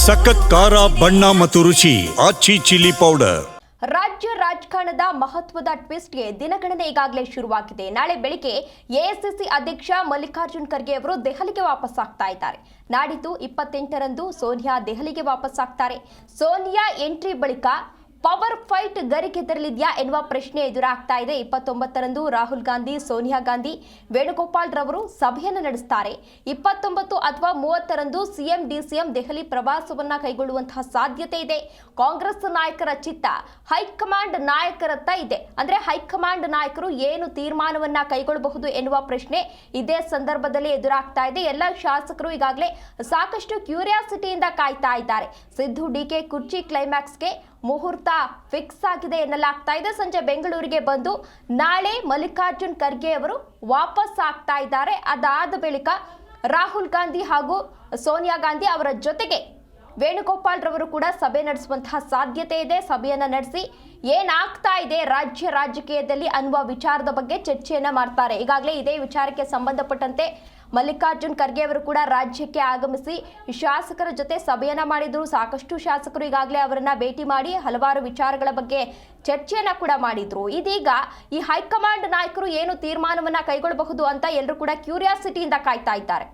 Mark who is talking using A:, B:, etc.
A: ಸಖತ್ ಖಾರ ಬಣ್ಣ ಮತ್ತು ರುಚಿ ಆಚಿ ಚಿಲ್ಲಿ ಪೌಡರ್.
B: ರಾಜ್ಯ ರಾಜಕಾರಣದ ಮಹತ್ವದ ಟ್ವಿಸ್ಟ್ಗೆ ದಿನಗಣನೆ ಈಗಾಗಲೇ ಶುರುವಾಗಿದೆ. ನಾಳೆ ಬೆಳಿಗ್ಗೆ ಎಐಸಿಸಿ ಅಧ್ಯಕ್ಷ ಮಲ್ಲಿಕಾರ್ಜುನ್ ಖರ್ಗೆ ಅವರು ದೆಹಲಿಗೆ ವಾಪಸ್ ಆಗ್ತಾ ಇದ್ದಾರೆ. ನಾಡಿದ್ದು 28ರಂದು ಸೋನಿಯಾ ದೆಹಲಿಗೆ ವಾಪಸ್ ಆಗ್ತಾರೆ. ಸೋನಿಯಾ ಎಂಟ್ರಿ ಬಳಿಕ ಪವರ್ ಫೈಟ್ ಗರಿಗೆದರಲಿದೆಯಾ ಎನ್ನುವ ಪ್ರಶ್ನೆ ಎದುರಾಗ್ತಾ ಇದೆ. 29ರಂದು ರಾಹುಲ್ ಗಾಂಧಿ, ಸೋನಿಯಾ ಗಾಂಧಿ, ವೇಣುಗೋಪಾಲ್ ರವರು ಸಭೆಯನ್ನು ನಡೆಸುತ್ತಾರೆ. 29 ಅಥವಾ 30ರಂದು ಸಿಎಂ ಡಿಸಿಎಂ ದೆಹಲಿ ಪ್ರವಾಸವನ್ನ ಕೈಗೊಳ್ಳುವಂತಹ ಸಾಧ್ಯತೆ ಇದೆ. ಕಾಂಗ್ರೆಸ್ ನಾಯಕರ ಚಿತ್ತ ಹೈಕಮಾಂಡ್ ನಾಯಕರತ್ತ ಇದೆ. ಅಂದ್ರೆ ಹೈಕಮಾಂಡ್ ನಾಯಕರು ಏನು ತೀರ್ಮಾನವನ್ನ ಕೈಗೊಳ್ಳಬಹುದು ಎನ್ನುವ ಪ್ರಶ್ನೆ ಇದೇ ಸಂದರ್ಭದಲ್ಲಿ ಎದುರಾಗ್ತಾ ಇದೆ. ಎಲ್ಲ ಶಾಸಕರು ಈಗಾಗಲೇ ಸಾಕಷ್ಟು ಕ್ಯೂರಿಯಾಸಿಟಿಯಿಂದ ಕಾಯ್ತಾ ಇದ್ದಾರೆ. ಸಿದ್ದು ಡಿಕೆ ಕುರ್ಚಿ ಕ್ಲೈಮ್ಯಾಕ್ಸ್ಗೆ ಮುಹೂರ್ತ ಫಿಕ್ಸ್ ಆಗಿದೆ ಎನ್ನಲಾಗ್ತಾ ಇದೆ. ಸಂಜೆ ಬೆಂಗಳೂರಿಗೆ ಬಂದು ನಾಳೆ ಮಲ್ಲಿಕಾರ್ಜುನ್ ಖರ್ಗೆ ಅವರು ವಾಪಸ್ ಆಗ್ತಾ ಇದ್ದಾರೆ. ಅದಾದ ಬಳಿಕ ರಾಹುಲ್ ಗಾಂಧಿ ಹಾಗೂ ಸೋನಿಯಾ ಗಾಂಧಿ ಅವರ ಜೊತೆಗೆ ವೇಣುಗೋಪಾಲ್ ರವರು ಕೂಡ ಸಭೆ ನಡೆಸುವಂತಹ ಸಾಧ್ಯತೆ ಇದೆ. ಸಭೆಯನ್ನ ನಡೆಸಿ ಏನಾಗ್ತಾ ಇದೆ ರಾಜ್ಯ ರಾಜಕೀಯದಲ್ಲಿ ಅನ್ನುವ ವಿಚಾರದ ಬಗ್ಗೆ ಚರ್ಚೆಯನ್ನ ಮಾಡ್ತಾರೆ. ಈಗಾಗಲೇ ಇದೇ ವಿಚಾರಕ್ಕೆ ಸಂಬಂಧಪಟ್ಟಂತೆ ಮಲ್ಲಿಕಾರ್ಜುನ್ ಖರ್ಗೆ ಅವರು ಕೂಡ ರಾಜ್ಯಕ್ಕೆ ಆಗಮಿಸಿ ಶಾಸಕರ ಜೊತೆ ಸಭೆಯನ್ನ ಮಾಡಿದ್ರು. ಸಾಕಷ್ಟು ಶಾಸಕರು ಈಗಾಗಲೇ ಅವರನ್ನ ಭೇಟಿ ಮಾಡಿ ಹಲವಾರು ವಿಚಾರಗಳ ಬಗ್ಗೆ ಚರ್ಚೆಯನ್ನ ಕೂಡ ಮಾಡಿದ್ರು. ಇದೀಗ ಈ ಹೈಕಮಾಂಡ್ ನಾಯಕರು ಏನು ತೀರ್ಮಾನವನ್ನ ಕೈಗೊಳ್ಳಬಹುದು ಅಂತ ಎಲ್ಲರೂ ಕೂಡ ಕ್ಯೂರಿಯಾಸಿಟಿಯಿಂದ ಕಾಯ್ತಾ ಇದ್ದಾರೆ.